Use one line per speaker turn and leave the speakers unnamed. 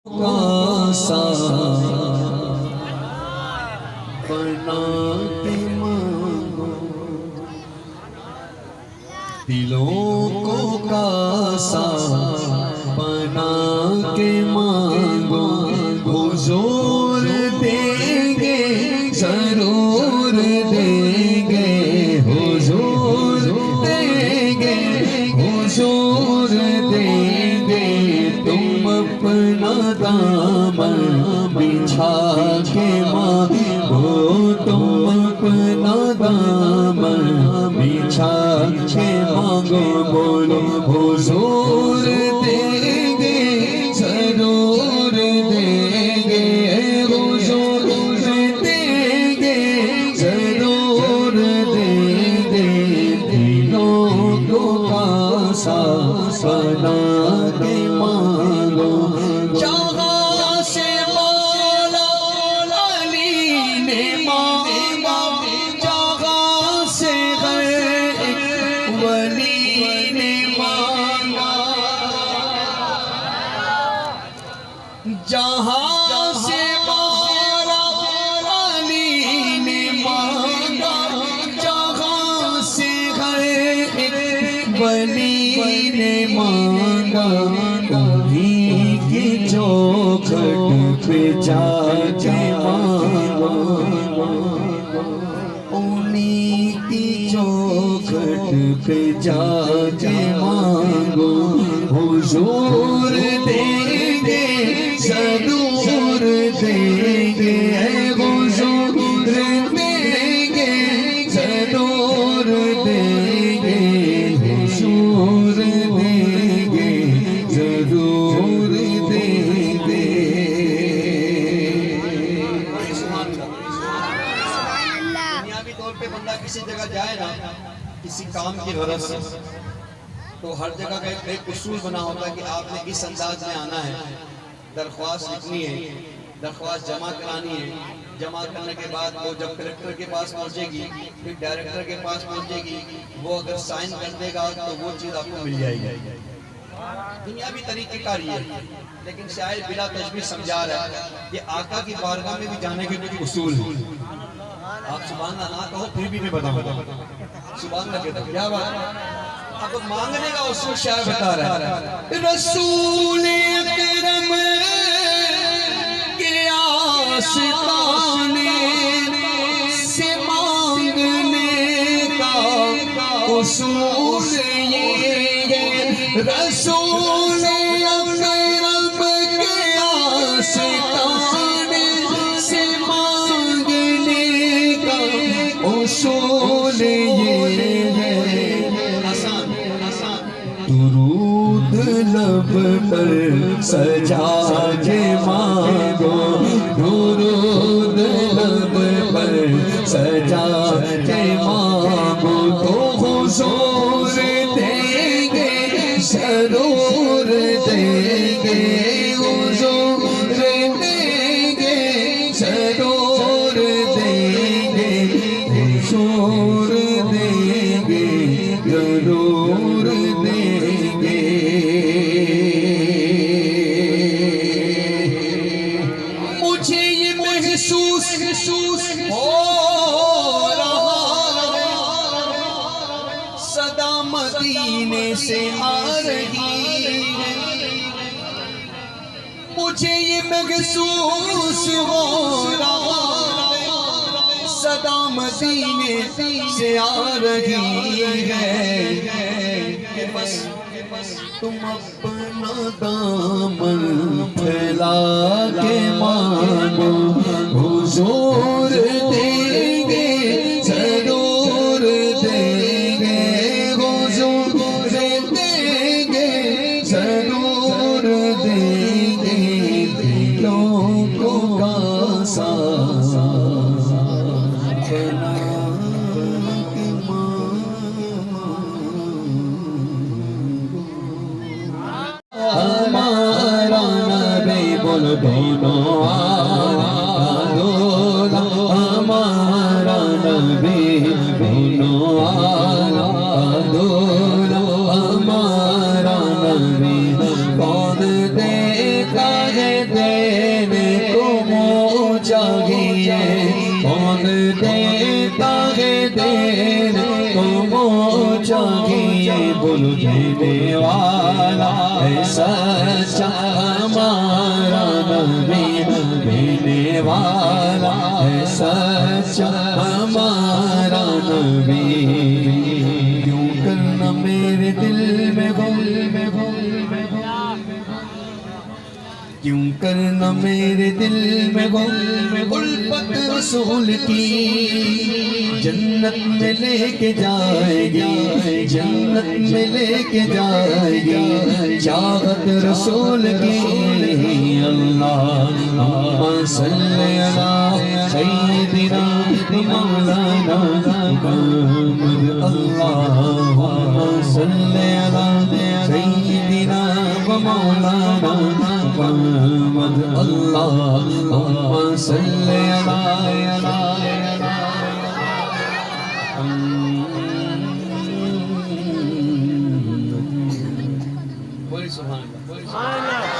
कासा बना के मांगो, दिलों को कासा बना के मांगो, हुजूर देंगे जरूर देंगे, हुजूर देंगे, हुजूर देंगे। तुम अपना दामन बिछा के मांगो, तुम अपना दामन बिछा के मांगो, बोलो हुजूर देंगे जरूर देंगे, हुजूर देंगे जरूर देंगे। दिलों को कासा बना के मांगो, जहाँ से मौला अली ने मांगा, जहाँ से वली ने मांगा, जहाँ से मौला अली ने मांगा, जहाँ से वली ने मांगा, उन्हीं की चौखट पे जाके मांगो, उन्हीं की चौखट पे जाके मांगो, हुजूर देंगे जरूर देंगे, हुजूर देंगे जरूर देंगे, हुजूर देंगे जरूर देंगे। दुनियावी तौर पे बंदा किसी जगह जाए ना, किसी काम की गरज से, तो हर जगह का एक उसूल बना होता है कि आपने इस अंदाज में आना है, दरख्वास्त लिखनी है, दरख्वास्त जमा करानी है, जमा करने के बाद वो जब कलेक्टर के पास पहुंचेगी, फिर डायरेक्टर के पास पहुंचेगी, वो अगर साइन कर देगा तो वो चीज़ आपको मिल जाएगी। दुनियावी तरीके का ये, लेकिन शायद बिला तशबीह समझा रहा है कि आका की बारगाह में भी जाने के कुछ उसूल है। आप सुभान अल्लाह ना कहो फिर भी मैं बताऊंगा, सुभान अल्लाह कहता क्या बात। अब मांगने का उसूल शायद बता रहा है, रसूल अकरम के आशिकाने से मांगने का उसूल ये है, रसूल अकरम के आशिकाने से मांगने का उसूल ये है। दुरूद लब पर सजा के मांगो, दुरूद लब पर सजा के मांगो, तो हुजूर देंगे जरूर देंगे, हुजूर देंगे जरूर देंगे, हुजूर देंगे जरूर देंगे। मुझे ये महसूस हो रहा है, सदा मदीने से आ रही है, मुझे ये महसूस हो रहा है, सदा मदीने से आ रही है। बस तुम अपना दामन फैला के मांगो, हुजूर देंगे जरूर देंगे, हुजूर देंगे जरूर देंगे। दिलों को कासा बना के हमारा नबी बोलो दोनों आला, हमारा नबी दोनों आला, हमारा नबी कौन देखा है
देने को मुँह चाहिए, कौन देता है देने को मुँह चाहिए। बोल देने वाला है सच्चा हमारा नबी, देने वाला है सच्चा हमारा नबी। क्यों करना मेरे दिल में गुल में गुल में क्यों करना मेरे दिल में उल्फत रसूल की, जन्नत में लेके जाएगी, जन्नत में लेके जाएगी चाहत रसूल की। अल्लाहुम्मा सल्ली अला सय्यिदिना मौलाना मुहम्मद, अल्लाहुम्मा सल्ली अला सय्यिदिना मौलाना मुहम्मद, अल्लाहुम्मा सल्ली अला बोलिए सुभान अल्लाह।